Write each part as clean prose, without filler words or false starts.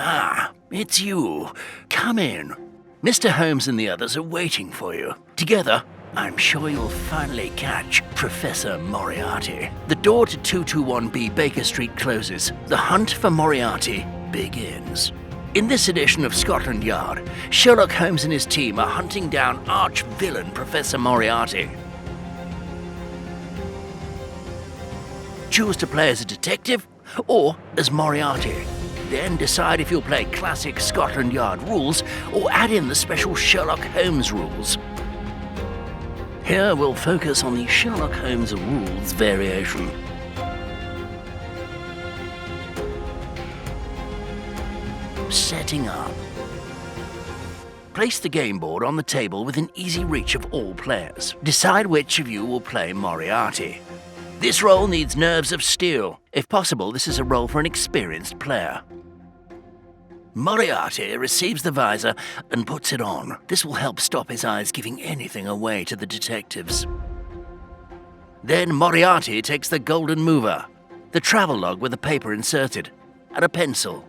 Ah, it's you. Come in. Mr. Holmes and the others are waiting for you. Together, I'm sure you'll finally catch Professor Moriarty. The door to 221B Baker Street closes. The hunt for Moriarty begins. In this edition of Scotland Yard, Sherlock Holmes and his team are hunting down arch-villain Professor Moriarty. Choose to play as a detective or as Moriarty. Then decide if you'll play classic Scotland Yard rules or add in the special Sherlock Holmes rules. Here we'll focus on the Sherlock Holmes rules variation. Setting up. Place the game board on the table within easy reach of all players. Decide which of you will play Moriarty. This role needs nerves of steel. If possible, this is a role for an experienced player. Moriarty receives the visor and puts it on. This will help stop his eyes giving anything away to the detectives. Then Moriarty takes the golden mover, the travelogue with a paper inserted, and a pencil.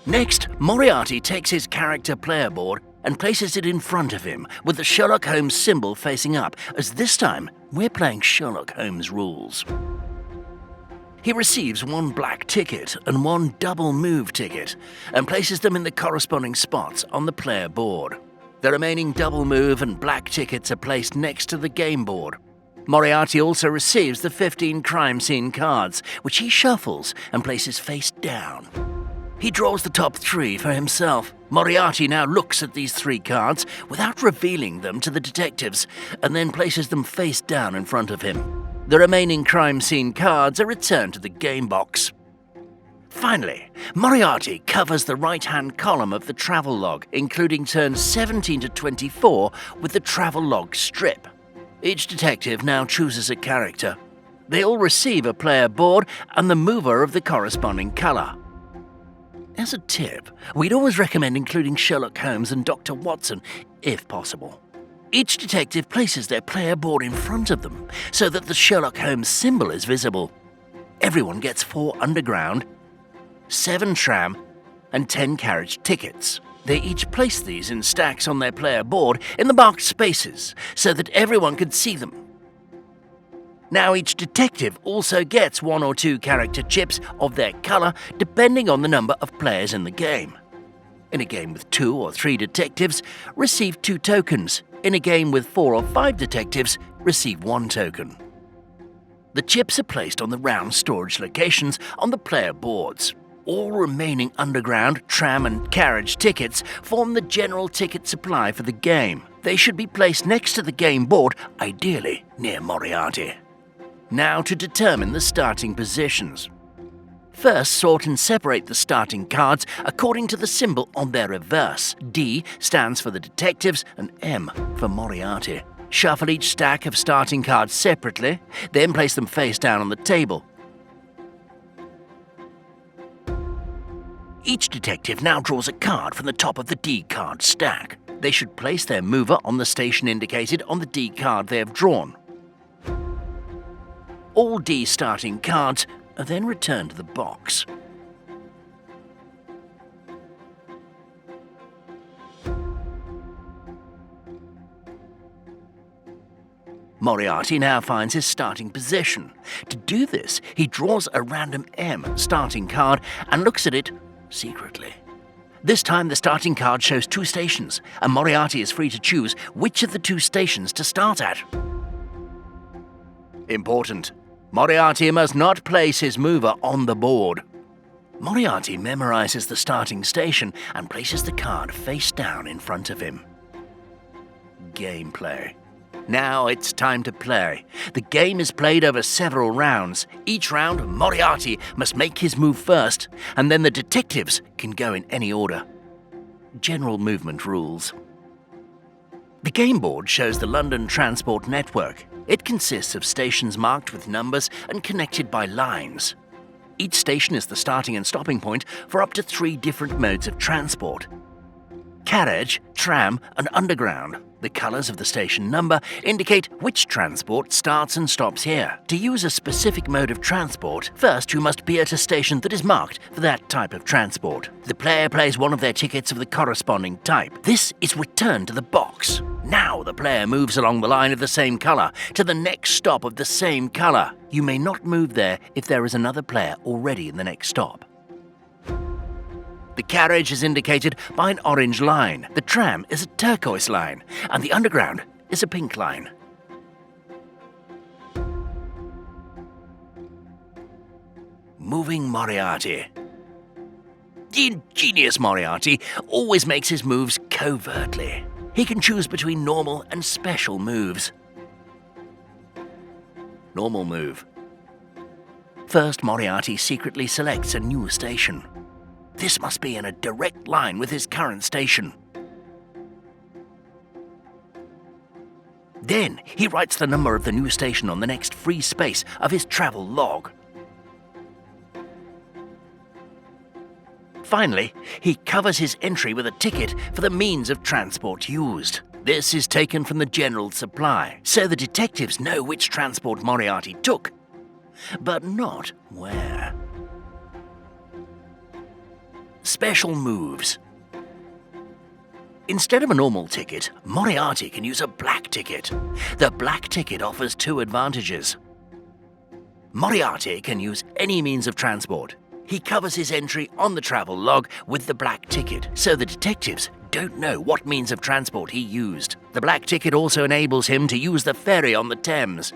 Next, Moriarty takes his character player board and places it in front of him with the Sherlock Holmes symbol facing up, as this time we're playing Sherlock Holmes rules. He receives one black ticket and one double move ticket and places them in the corresponding spots on the player board. The remaining double move and black tickets are placed next to the game board. Moriarty also receives the 15 crime scene cards, which he shuffles and places face down. He draws the top 3 for himself. Moriarty now looks at these 3 cards without revealing them to the detectives and then places them face down in front of him. The remaining crime scene cards are returned to the game box. Finally, Moriarty covers the right-hand column of the travelogue, including turns 17 to 24 with the travelogue strip. Each detective now chooses a character. They all receive a player board and the mover of the corresponding colour. As a tip, we'd always recommend including Sherlock Holmes and Dr. Watson, if possible. Each detective places their player board in front of them so that the Sherlock Holmes symbol is visible. Everyone gets 4 underground, 7 tram, and 10 carriage tickets. They each place these in stacks on their player board in the marked spaces so that everyone could see them. Now each detective also gets 1 or 2 character chips of their colour depending on the number of players in the game. In a game with 2 or 3 detectives, receive 2 tokens. In a game with 4 or 5 detectives, receive 1 token. The chips are placed on the round storage locations on the player boards. All remaining underground, tram and carriage tickets form the general ticket supply for the game. They should be placed next to the game board, ideally near Moriarty. Now to determine the starting positions. First, sort and separate the starting cards according to the symbol on their reverse. D stands for the detectives and M for Moriarty. Shuffle each stack of starting cards separately, then place them face down on the table. Each detective now draws a card from the top of the D card stack. They should place their mover on the station indicated on the D card they have drawn. All D starting cards are then returned to the box. Moriarty now finds his starting position. To do this, he draws a random M starting card and looks at it secretly. This time the starting card shows 2 stations, and Moriarty is free to choose which of the 2 stations to start at. Important. Moriarty must not place his mover on the board. Moriarty memorizes the starting station and places the card face down in front of him. Gameplay. Now it's time to play. The game is played over several rounds. Each round, Moriarty must make his move first, and then the detectives can go in any order. General movement rules. The game board shows the London Transport Network. It consists of stations marked with numbers and connected by lines. Each station is the starting and stopping point for up to 3 different modes of transport. carriage, tram and underground. The colours of the station number indicate which transport starts and stops here. To use a specific mode of transport, first you must be at a station that is marked for that type of transport. The player plays one of their tickets of the corresponding type. This is returned to the box. Now the player moves along the line of the same colour to the next stop of the same colour. You may not move there if there is another player already in the next stop. The carriage is indicated by an orange line, the tram is a turquoise line, and the underground is a pink line. Moving Moriarty. The ingenious Moriarty always makes his moves covertly. He can choose between normal and special moves. Normal move. First, Moriarty secretly selects a new station. This must be in a direct line with his current station. Then he writes the number of the new station on the next free space of his travel log. Finally, he covers his entry with a ticket for the means of transport used. This is taken from the general supply, so the detectives know which transport Moriarty took, but not where. Special moves. Instead of a normal ticket, Moriarty can use a black ticket. The black ticket offers two advantages. Moriarty can use any means of transport. He covers his entry on the travel log with the black ticket, so the detectives don't know what means of transport he used. The black ticket also enables him to use the ferry on the Thames.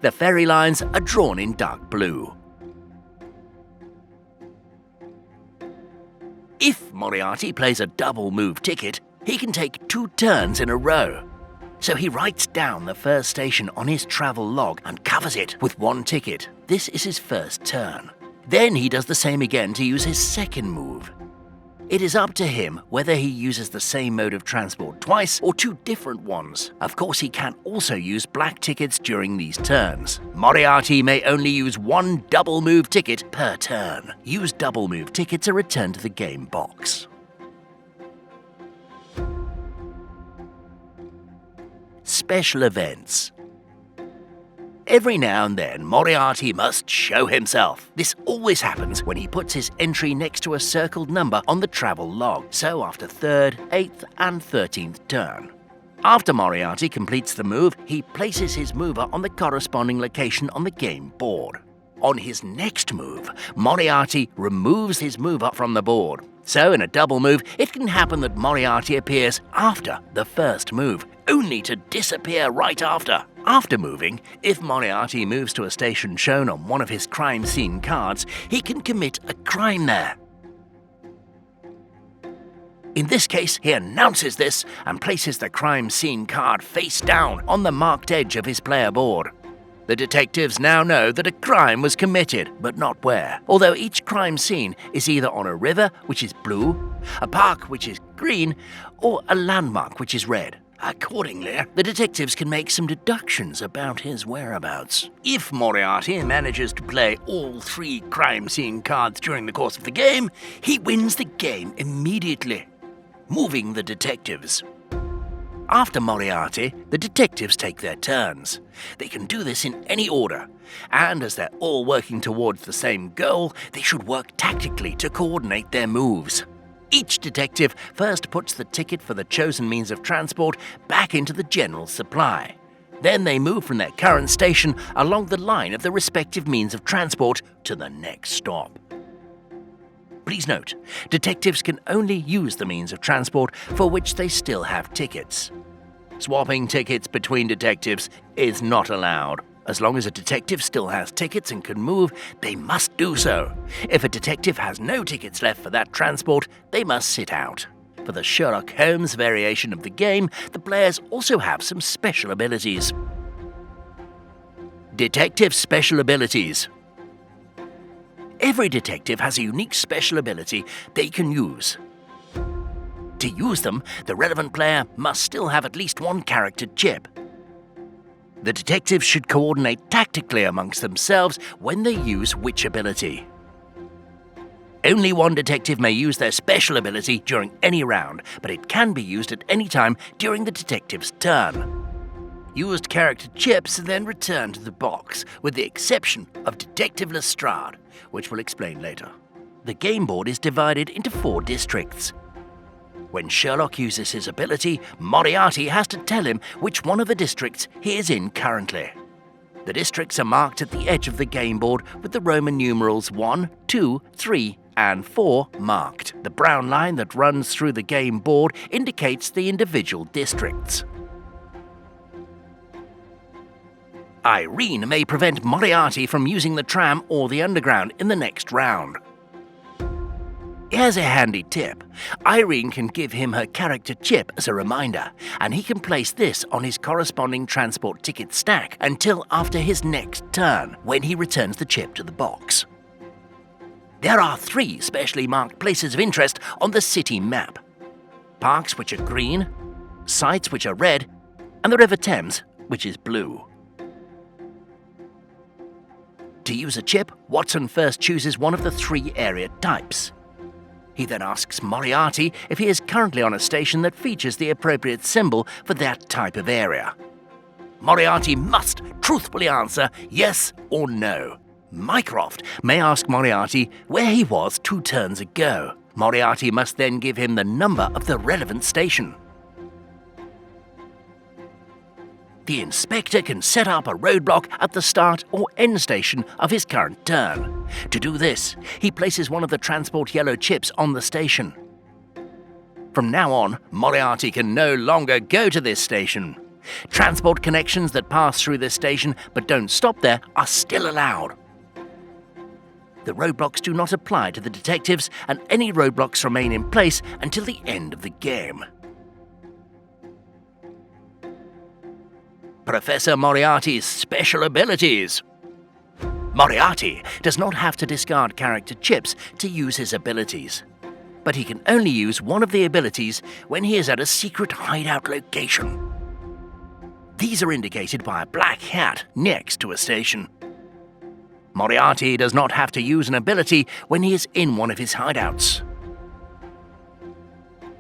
The ferry lines are drawn in dark blue. If Moriarty plays a double move ticket, he can take 2 turns in a row. So he writes down the first station on his travel log and covers it with 1 ticket. This is his first turn. Then he does the same again to use his second move. It is up to him whether he uses the same mode of transport twice or 2 different ones. Of course, he can also use black tickets during these turns. Moriarty may only use 1 double move ticket per turn. Used double move tickets are returned to the game box. Special events. Every now and then, Moriarty must show himself. This always happens when he puts his entry next to a circled number on the travel log, so after 3rd, 8th and 13th turn. After Moriarty completes the move, he places his mover on the corresponding location on the game board. On his next move, Moriarty removes his mover from the board. So in a double move, it can happen that Moriarty appears after the first move, only to disappear right after. After moving, if Moriarty moves to a station shown on one of his crime scene cards, he can commit a crime there. In this case, he announces this and places the crime scene card face down on the marked edge of his player board. The detectives now know that a crime was committed, but not where. Although each crime scene is either on a river, which is blue, a park, which is green, or a landmark, which is red. Accordingly, the detectives can make some deductions about his whereabouts. If Moriarty manages to play all 3 crime scene cards during the course of the game, he wins the game immediately, moving the detectives. After Moriarty, the detectives take their turns. They can do this in any order, and as they're all working towards the same goal, they should work tactically to coordinate their moves. Each detective first puts the ticket for the chosen means of transport back into the general supply. Then they move from their current station along the line of the respective means of transport to the next stop. Please note, detectives can only use the means of transport for which they still have tickets. Swapping tickets between detectives is not allowed. As long as a detective still has tickets and can move, they must do so. If a detective has no tickets left for that transport, they must sit out. For the Sherlock Holmes variation of the game, the players also have some special abilities. Detective special abilities. Every detective has a unique special ability they can use. To use them, the relevant player must still have at least 1 character chip. The detectives should coordinate tactically amongst themselves when they use which ability. Only one detective may use their special ability during any round, but it can be used at any time during the detective's turn. Used character chips are then returned to the box, with the exception of Detective Lestrade, which we'll explain later. The game board is divided into 4 districts. When Sherlock uses his ability, Moriarty has to tell him which one of the districts he is in currently. The districts are marked at the edge of the game board with the Roman numerals 1, 2, 3, and 4 marked. The brown line that runs through the game board indicates the individual districts. Irene may prevent Moriarty from using the tram or the underground in the next round. Here's a handy tip. Irene can give him her character chip as a reminder, and he can place this on his corresponding transport ticket stack until after his next turn, when he returns the chip to the box. There are 3 specially marked places of interest on the city map. Parks, which are green, sites, which are red, and the River Thames, which is blue. To use a chip, Watson first chooses one of the 3 area types. He then asks Moriarty if he is currently on a station that features the appropriate symbol for that type of area. Moriarty must truthfully answer yes or no. Mycroft may ask Moriarty where he was 2 turns ago. Moriarty must then give him the number of the relevant station. The inspector can set up a roadblock at the start or end station of his current turn. To do this, he places one of the transport yellow chips on the station. From now on, Moriarty can no longer go to this station. Transport connections that pass through this station but don't stop there are still allowed. The roadblocks do not apply to the detectives, and any roadblocks remain in place until the end of the game. Professor Moriarty's special abilities. Moriarty does not have to discard character chips to use his abilities, but he can only use one of the abilities when he is at a secret hideout location. These are indicated by a black hat next to a station. Moriarty does not have to use an ability when he is in one of his hideouts.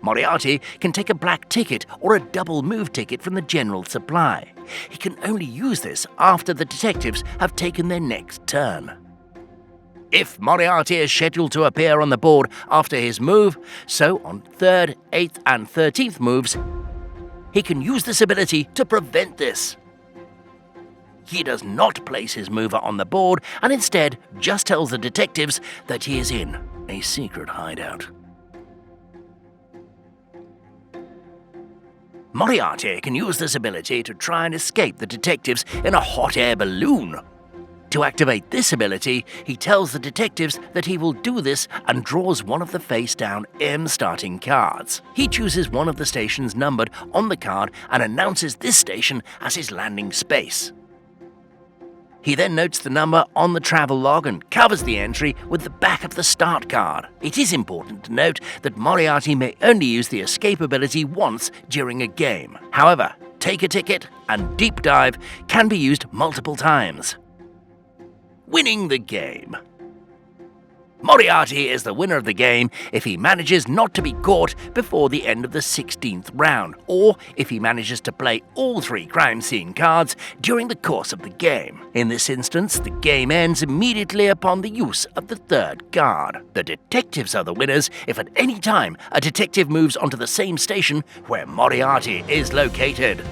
Moriarty can take a black ticket or a double move ticket from the general supply. He can only use this after the detectives have taken their next turn. If Moriarty is scheduled to appear on the board after his move, so on 3rd, 8th, and 13th moves, he can use this ability to prevent this. He does not place his mover on the board and instead just tells the detectives that he is in a secret hideout. Moriarty can use this ability to try and escape the detectives in a hot air balloon. To activate this ability, he tells the detectives that he will do this and draws one of the face-down M starting cards. He chooses one of the stations numbered on the card and announces this station as his landing space. He then notes the number on the travel log and covers the entry with the back of the start card. It is important to note that Moriarty may only use the escape ability once during a game. However, take a ticket and deep dive can be used multiple times. Winning the game. Moriarty is the winner of the game if he manages not to be caught before the end of the 16th round, or if he manages to play all 3 crime scene cards during the course of the game. In this instance, the game ends immediately upon the use of the 3rd card. The detectives are the winners if at any time a detective moves onto the same station where Moriarty is located.